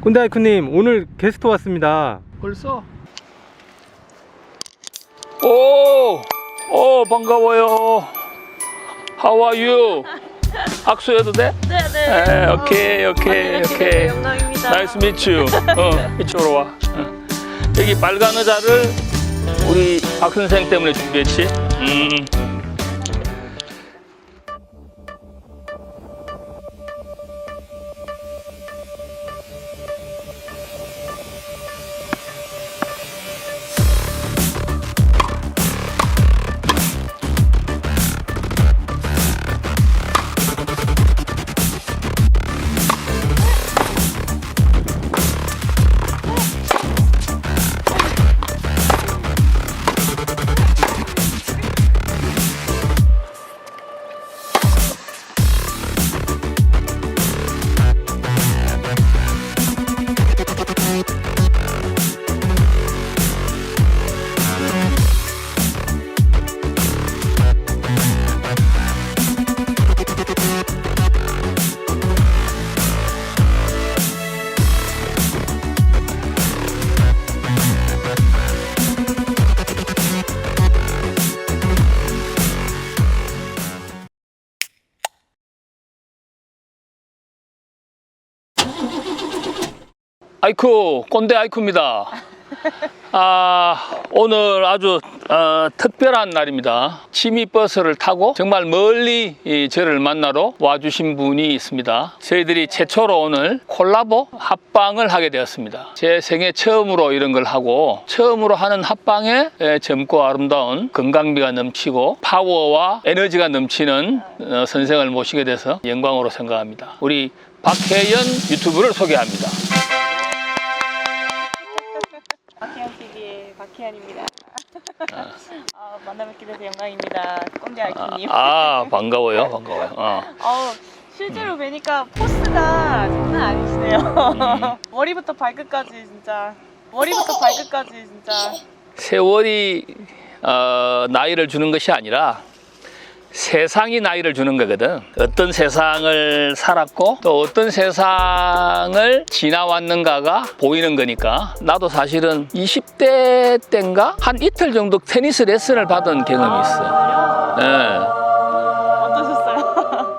꼰대 아이쿠님, 오늘 게스트 왔습니다. 벌써? 오, 반가워요. How are you? 악수해도 돼? 네네. 오케이. 영광입니다. 나이스 미츠. 이쪽으로 와. 여기 빨간 의자를 우리 박 선생 때문에 준비했지. 아이쿠, 꼰대 아이쿠입니다. 오늘 아주 특별한 날입니다. 취미버스를 타고 정말 멀리 저를 만나러 와주신 분이 있습니다. 저희들이 최초로 오늘 콜라보 합방을 하게 되었습니다. 제 생애 처음으로 이런 걸 하고, 처음으로 하는 합방에 젊고 아름다운 건강미가 넘치고 파워와 에너지가 넘치는 선생을 모시게 돼서 영광으로 생각합니다. 우리 박혜연 유튜브를 소개합니다. 박혜연TV의 박혜연입니다. 만나뵙게 돼서 영광입니다. 꼰대 아이쿠님. 반가워요. 실제로 뵈니까 포스가 장난 아니시네요. 머리부터 발끝까지 진짜. 세월이 나이를 주는 것이 아니라 세상이 나이를 주는 거거든. 어떤 세상을 살았고 또 어떤 세상을 지나왔는가가 보이는 거니까. 나도 사실은 20대 때인가 한 이틀 정도 테니스 레슨을 받은 경험이 있어. 어떠셨어요?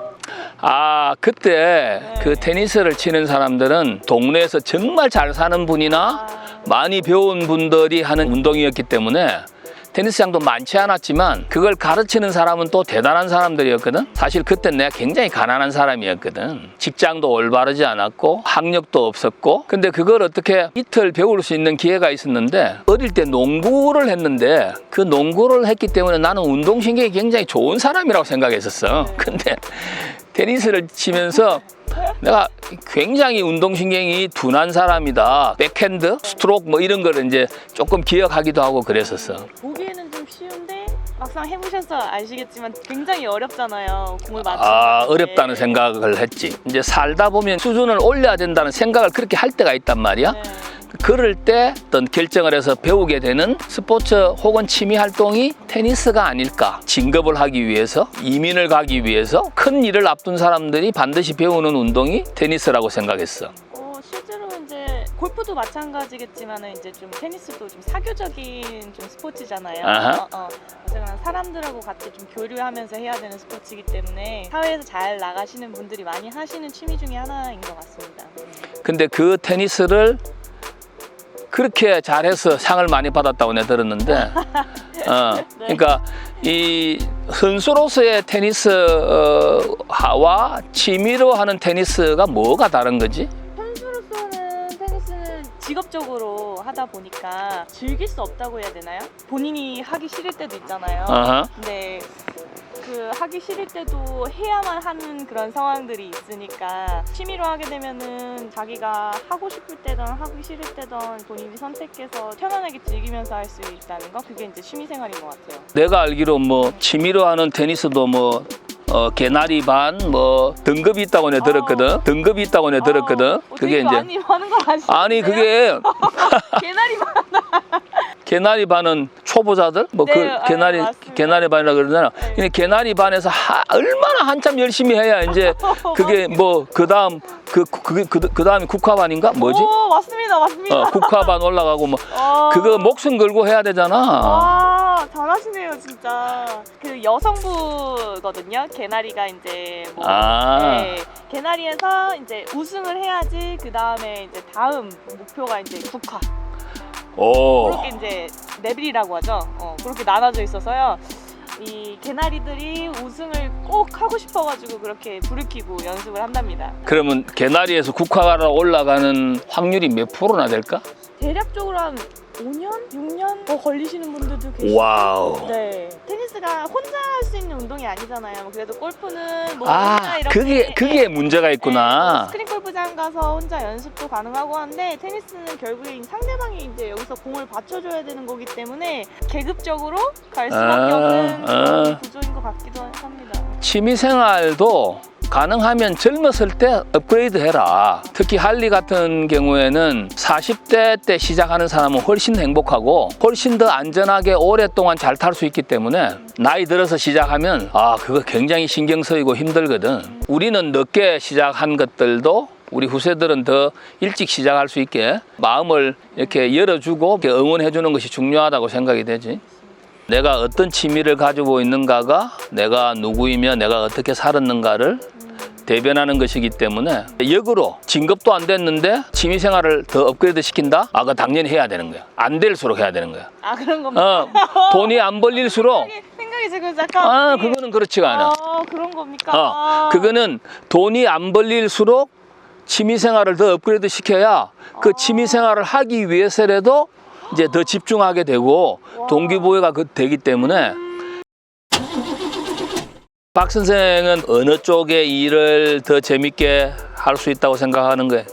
그때 그 테니스를 치는 사람들은 동네에서 정말 잘 사는 분이나 많이 배운 분들이 하는 운동이었기 때문에 테니스장도 많지 않았지만 그걸 가르치는 사람은 또 대단한 사람들이었거든. 사실 그때 내가 굉장히 가난한 사람이었거든. 직장도 올바르지 않았고 학력도 없었고, 근데 그걸 어떻게 이틀 배울 수 있는 기회가 있었는데, 어릴 때 농구를 했는데 그 농구를 했기 때문에 나는 운동신경이 굉장히 좋은 사람이라고 생각했었어. 근데 테니스를 치면서 내가 굉장히 운동신경이 둔한 사람이다. 백핸드, 스트로크 뭐 이런 걸 이제 조금 기억하기도 하고 그랬었어. 보기에는 좀 쉬운데 막상 해보셔서 아시겠지만 굉장히 어렵잖아요. 공을 맞추는 어렵다는 생각을 했지. 이제 살다 보면 수준을 올려야 된다는 생각을 그렇게 할 때가 있단 말이야. 그럴 때 어떤 결정을 해서 배우게 되는 스포츠 혹은 취미 활동이 테니스가 아닐까. 진급을 하기 위해서, 이민을 가기 위해서 큰 일을 앞둔 사람들이 반드시 배우는 운동이 테니스라고 생각했어. 실제로 이제 골프도 마찬가지겠지만 이제 좀 테니스도 좀 사교적인 좀 스포츠잖아요. 어쨌거나 사람들하고 같이 좀 교류하면서 해야 되는 스포츠이기 때문에 사회에서 잘 나가시는 분들이 많이 하시는 취미 중에 하나인 것 같습니다. 근데 그 테니스를 그렇게 잘해서 상을 많이 받았다고 내가 들었는데, 그러니까 이 선수로서의 테니스와 취미로 하는 테니스가 뭐가 다른 거지? 선수로서는 테니스는 직업적으로 하다 보니까 즐길 수 없다고 해야 되나요? 본인이 하기 싫을 때도 있잖아요. 근데 그 하기 싫을 때도 해야만 하는 그런 상황들이 있으니까 취미로 하게 되면은 자기가 하고 싶을 때든 하기 싫을 때든 본인이 선택해서 편안하게 즐기면서 할 수 있다는 거, 그게 이제 취미생활인 것 같아요. 내가 알기로 뭐 취미로 하는 테니스도 뭐 개나리 반 뭐 등급이 있다고 내가 들었거든. 그게 이제 많이 하는 걸 아시죠? 아니 그게 개나리 반 개나리 반은 초보자들 뭐 그 네, 개나리 반이라 그러잖아. 네. 근데 개나리 반에서 얼마나 한참 열심히 해야 이제 그게 뭐 그다음이 국화반인가 뭐지? 오, 맞습니다. 국화반 올라가고 뭐 아. 그거 목숨 걸고 해야 되잖아. 와, 잘하시네요, 진짜. 그 여성부거든요. 개나리가 이제 뭐 네, 개나리에서 이제 우승을 해야지 그 다음에 이제 다음 목표가 이제 국화. 오. 그렇게 이제 레벨이라고 하죠. 그렇게 나눠져 있어서요. 이 개나리들이 우승을 꼭 하고 싶어가지고 그렇게 불을 켜고 연습을 한답니다. 그러면 개나리에서 국화로 올라가는 확률이 몇 프로나 될까? 대략적으로 한 5년? 6년? 더 걸리시는 분들도 계시고. 와우. 네. 테니스가 혼자 할 수 있는 운동이 아니잖아요. 그래도 골프는 뭐 혼자 이렇게 그게 문제가 있구나. 뭐 스크린 골프장 가서 혼자 연습도 가능하고 한데 테니스는 결국에 상대방이 이제 여기서 공을 받쳐줘야 되는 거기 때문에 계급적으로 갈 수밖에 없는 그런 구조인 것 같기도 합니다. 취미생활도 가능하면 젊었을 때 업그레이드 해라. 특히 할리 같은 경우에는 40대 때 시작하는 사람은 훨씬 행복하고 훨씬 더 안전하게 오랫동안 잘 탈 수 있기 때문에 나이 들어서 시작하면 그거 굉장히 신경 쓰이고 힘들거든. 우리는 늦게 시작한 것들도 우리 후세들은 더 일찍 시작할 수 있게 마음을 이렇게 열어주고 이렇게 응원해주는 것이 중요하다고 생각이 되지. 내가 어떤 취미를 가지고 있는가가 내가 누구이며 내가 어떻게 살았는가를 대변하는 것이기 때문에 역으로 진급도 안 됐는데 취미생활을 더 업그레이드 시킨다? 그거 당연히 해야 되는 거야. 안 될수록 해야 되는 거야. 그런 겁니까? 돈이 안 벌릴수록 생각이 지금 잠깐 그거는 그렇지가 않아. 그런 겁니까? 그거는 돈이 안 벌릴수록 취미생활을 더 업그레이드 시켜야 그 취미생활을 하기 위해서라도 이제 더 집중하게 되고 동기부여가 되기 때문에 박 선생은 어느 쪽의 일을 더 재밌게 할 수 있다고 생각하는 거예요?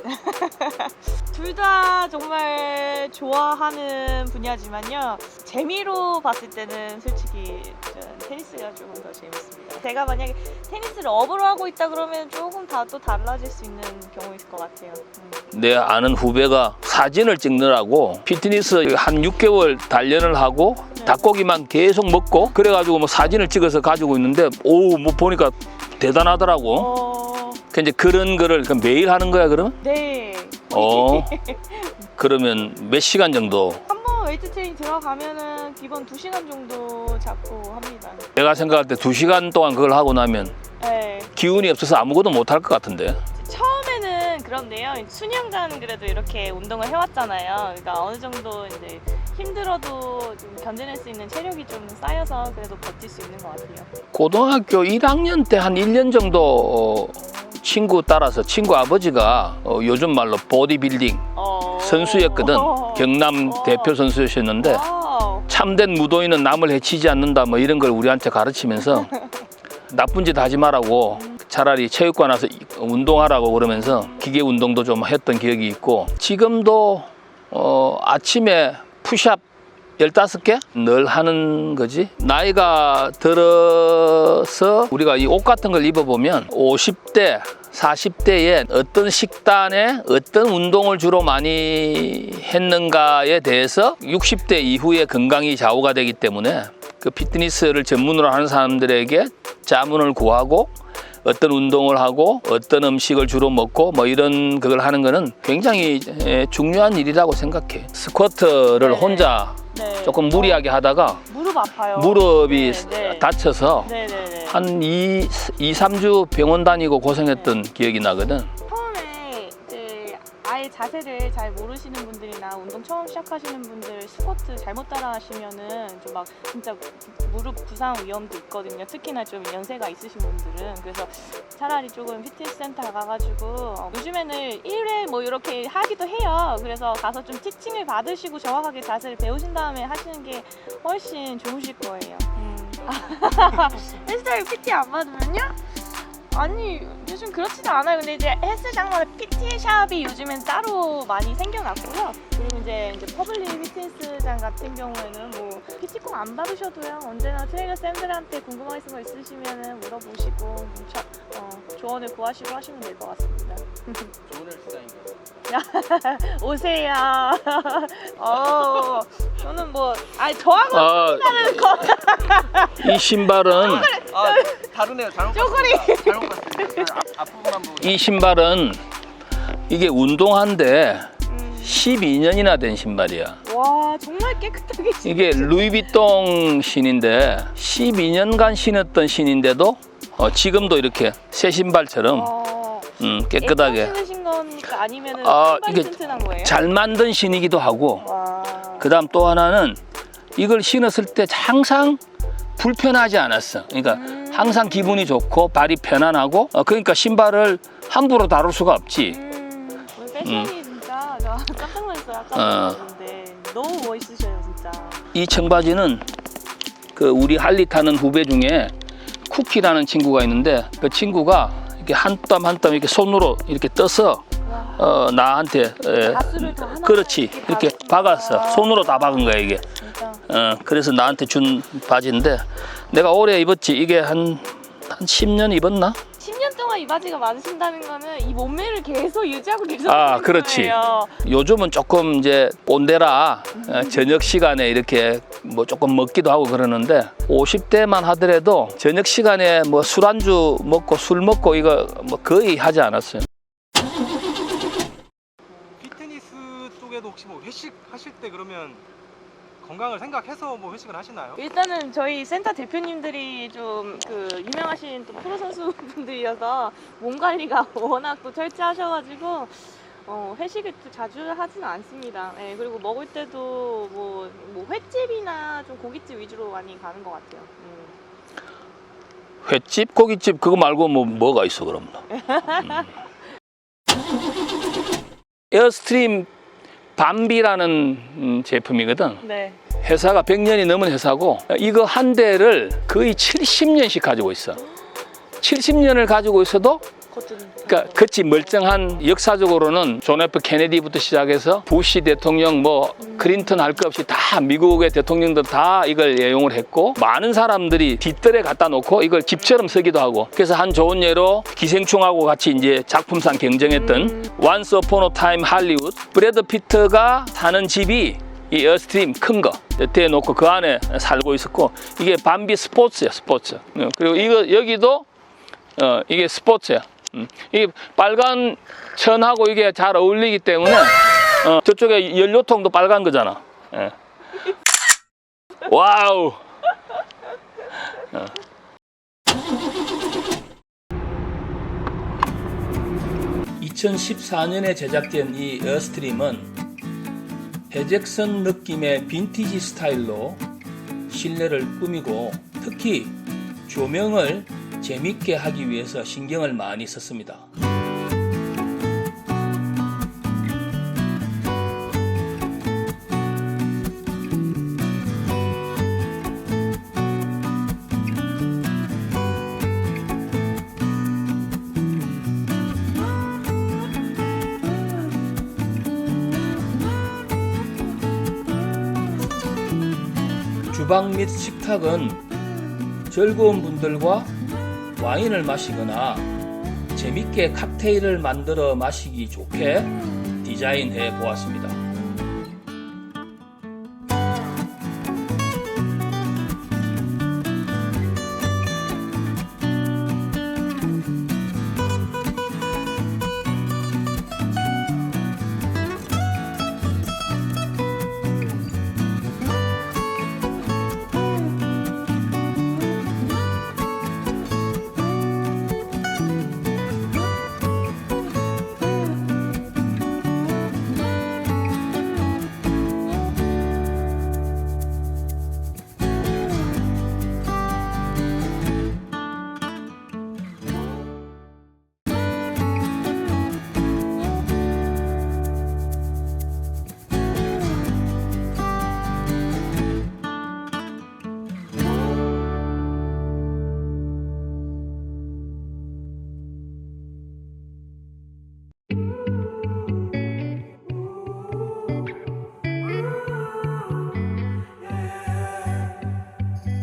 둘 다 정말 좋아하는 분야지만요. 재미로 봤을 때는 솔직히 저는 테니스가 조금 더 재밌습니다. 제가 만약에 테니스를 업으로 하고 있다 그러면 조금 다 또 달라질 수 있는 경우일 것 같아요. 내 아는 후배가 사진을 찍느라고 피트니스 한 6개월 단련을 하고 닭고기만 계속 먹고 그래가지고 뭐 사진을 찍어서 가지고 있는데 뭐 보니까 대단하더라고. 이제 그런 거를 매일 하는 거야 그러면? 네. 그러면 몇 시간 정도? 한번 웨이트 트레이닝 들어가면은 기본 2시간 정도 잡고 합니다. 내가 생각할 때 2시간 동안 그걸 하고 나면 네. 기운이 없어서 아무것도 못 할 것 같은데. 처음에는 그런데요. 수년간 그래도 이렇게 운동을 해왔잖아요. 그러니까 어느 정도 이제 힘들어도 좀 견뎌낼 수 있는 체력이 좀 쌓여서 그래도 버틸 수 있는 것 같아요. 고등학교 1학년 때 한 1년 정도 친구 따라서 친구 아버지가 요즘 말로 보디빌딩 선수였거든. 경남 대표 선수였는데 참된 무도인은 남을 해치지 않는다 뭐 이런 걸 우리한테 가르치면서 나쁜 짓 하지 말라고 차라리 체육관 와서 운동하라고 그러면서 기계 운동도 좀 했던 기억이 있고 지금도 아침에 푸시업 15개 늘 하는 거지. 나이가 들어서 우리가 이 옷 같은 걸 입어보면 50대, 40대에 어떤 식단에 어떤 운동을 주로 많이 했는가에 대해서 60대 이후에 건강이 좌우가 되기 때문에 그 피트니스를 전문으로 하는 사람들에게 자문을 구하고 어떤 운동을 하고 어떤 음식을 주로 먹고 뭐 이런 그걸 하는 거는 굉장히 중요한 일이라고 생각해. 스쿼트를 혼자 조금 무리하게 하다가 무릎 아파요. 무릎이 다쳐서 네네네. 한 2-3주 병원 다니고 고생했던 기억이 나거든. 처음에 아예 자세를 잘 모르시는 분들이나 운동 처음 시작하시는 분들 스쿼트 잘못 따라 하시면은 좀 막 진짜 무릎 부상 위험도 있거든요. 특히나 좀 연세가 있으신 분들은. 그래서 차라리 조금 피트니스 센터 가가지고 요즘에는 1회 뭐 이렇게 하기도 해요. 그래서 가서 좀 티칭을 받으시고 정확하게 자세를 배우신 다음에 하시는 게 훨씬 좋으실 거예요. 헬스장에 PT 안 받으면요? 아니 요즘 그렇지도 않아요. 근데 이제 헬스장마다 PT 샵이 요즘엔 따로 많이 생겨났고요. 그리고 이제 퍼블릭 피트니스장 같은 경우에는 뭐 PT 꼭 안 받으셔도요. 언제나 트레이너 쌤들한테 궁금하신 거 있으시면은 물어보시고 조언을 구하시고 하시면 될 것 같습니다. 좋은 헬스장인가? 오세요. 저는 뭐 저하고 하는 거. 이 신발은 다르네요. 잘못 쪼그리. 봤습니다. 잘못 봤습니다. 앞부분만 보고. 이 신발은 이게 운동화인데 12년이나 된 신발이야. 와 정말 깨끗하게 이게 루이비통 신인데 12년간 신었던 신인데도 지금도 이렇게 새 신발처럼 깨끗하게. 신으신 겁니까? 아니면은 이게 신발이 튼튼한 거예요? 잘 만든 신이기도 하고 와. 그다음 또 하나는 이걸 신었을 때 항상 불편하지 않았어. 그러니까 항상 기분이 좋고 발이 편안하고 그러니까 신발을 함부로 다룰 수가 없지. 오늘 패션이 진짜 저 깜짝 놀랐어요. 아까 봤는데 너무 멋있으셔요 진짜. 이 청바지는 그 우리 할리 타는 후배 중에 쿠키라는 친구가 있는데 그 친구가 이렇게 한 땀 한 땀 이렇게 손으로 이렇게 떠서 나한테 가스를 다 하나 그렇지 이렇게 박았어. 손으로 다 박은 거야 이게. 진짜. 그래서 나한테 준 바지인데 내가 오래 입었지. 이게 한 10년 입었나? 10년 동안 이 바지가 많으신다는 거는 이 몸매를 계속 유지하고 계속 그렇지. 거예요. 요즘은 조금 이제 꼰대라 저녁 시간에 이렇게 뭐 조금 먹기도 하고 그러는데 50대만 하더라도 저녁 시간에 뭐 술안주 먹고 술 먹고 이거 뭐 거의 하지 않았어요. 피트니스 쪽에도 혹시 뭐 회식 하실 때 그러면 건강을 생각해서 뭐 회식을 하시나요? 일단은 저희 센터 대표님들이 좀 그 유명하신 또 프로 선수분들이어서 몸 관리가 워낙 또 철저하셔가지고 회식을 또 자주 하지는 않습니다. 네, 그리고 먹을 때도 뭐 횟집이나 좀 고깃집 위주로 많이 가는 것 같아요. 횟집, 고깃집 그거 말고 뭐가 있어 그럼? 에어스트림 밤비라는 제품이거든. 네. 회사가 100년이 넘은 회사고 이거 한 대를 거의 70년씩 가지고 있어. 70년을 가지고 있어도 그러니까 그치 멀쩡한 역사적으로는 존 F 케네디부터 시작해서 부시 대통령 뭐 클린턴 할 것 없이 다 미국의 대통령들 다 이걸 애용을 했고 많은 사람들이 뒷뜰에 갖다 놓고 이걸 집처럼 쓰기도 하고 그래서 한 좋은 예로 기생충하고 같이 이제 작품상 경쟁했던 Once Upon a Time Hollywood 브래드 피트가 사는 집이 이 에어스트림 큰 거 대에 놓고 그 안에 살고 있었고 이게 밤비 스포츠야 스포츠. 그리고 이거 여기도 이게 스포츠야. 이게 빨간 천하고 이게 잘 어울리기 때문에 저쪽에 연료통도 빨간 거잖아. 예. 와우. 2014년에 제작된 이 에어스트림은 해잭선 느낌의 빈티지 스타일로 실내를 꾸미고 특히 조명을 재밌게 하기 위해서 신경을 많이 썼습니다. 주방 및 식탁은 즐거운 분들과 와인을 마시거나 재밌게 칵테일을 만들어 마시기 좋게 디자인해 보았습니다.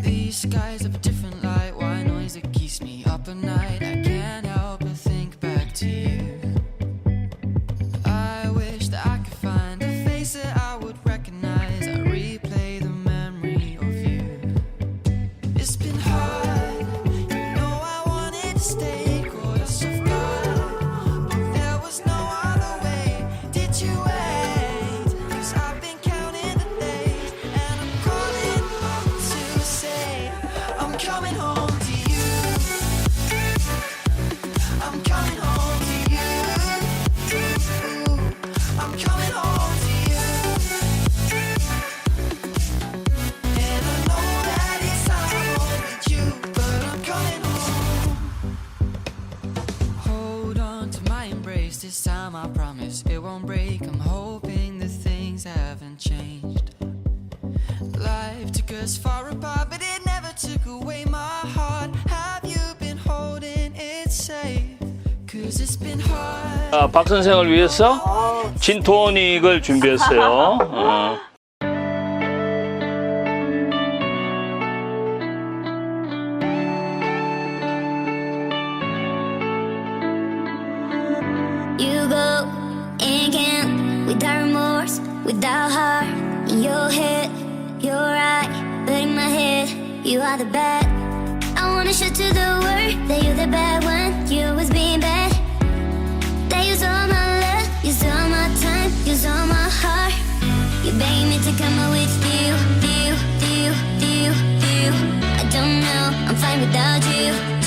These skies of a different light, why noise that keeps me up at night? I can't help but think back to you. this time I promise it won't break. I'm hoping that things haven't changed. Life took us far apart, but it never took away my heart. Have you been holding it safe? Cause it's been hard. 박 선생을 위해서 진토닉을 준비했어요. You go and can't without remorse, without heart in your head. You're right, but in my head, you are the bad. I wanna show to the world that you're the bad one. You was being bad. That use all my love, use all my time, use all my heart. You begging me to come out with you. I don't know, I'm fine without you.